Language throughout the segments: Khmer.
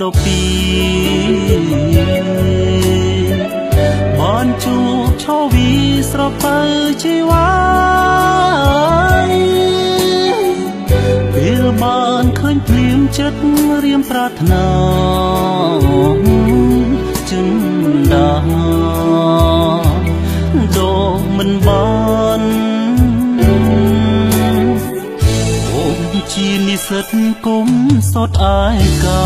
ដល់ពីបានជួបឈរវីស្រពើជីវ៉ាពេលបានឃើញភ្លៀងចិត្តរៀមប្រាថ្នាចិនដាដូមិនបានអូនជានិស្សិតគុំសតអាយកា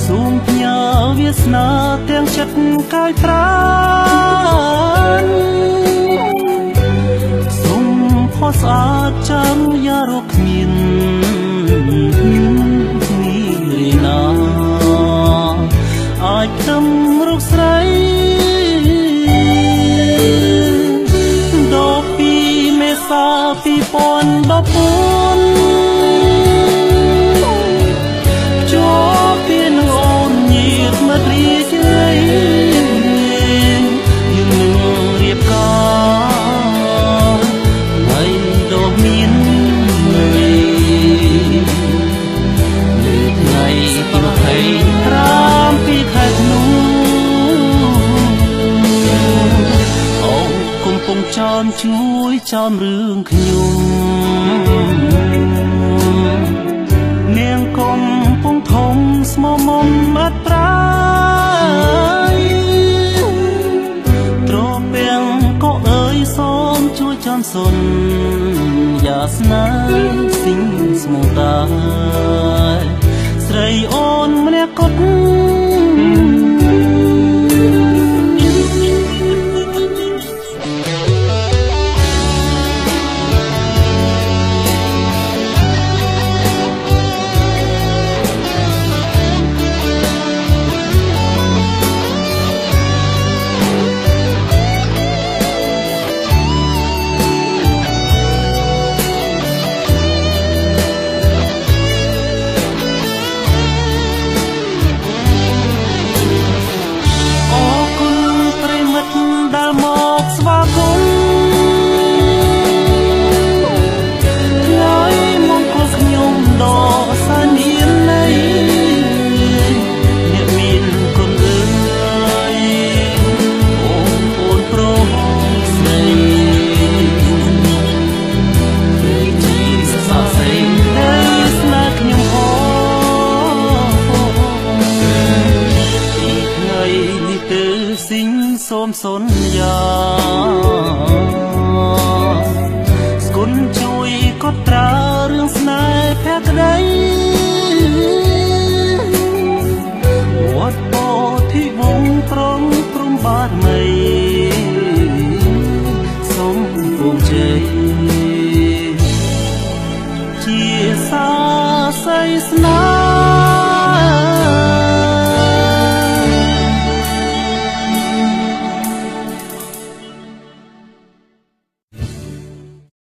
សូមផ្ញើវាសនាទាំងចិត្តកាយប្រាណសូមផុសស្អាតចាំយ៉ារកគ្មានរីណាអាចខំរុកស្រីដល់ពីមេសា2014ជួបពីនឹងអូនញាតមករីជើយយើងនឹងរៀបការហើយដល់មានថ្ងៃ25ពីខែធ្នូអូកំពុងចាំជួយចាំរឿងខ្ញុំនាងកំពុងធំស្មមុំអត់ប្រាយត្រពាំងក៏អើយសូមជួយចាំសុនយ៉ាស្នេហ៍ស៊ីងស្មងតាស្រីអូនម្នាក់គត់សូមសន្យាស្គុនជួយកត់ត្រារឿងស្នេហ៍ភក្តីវត្តពោធិវង្សប្រងព្រំបារមី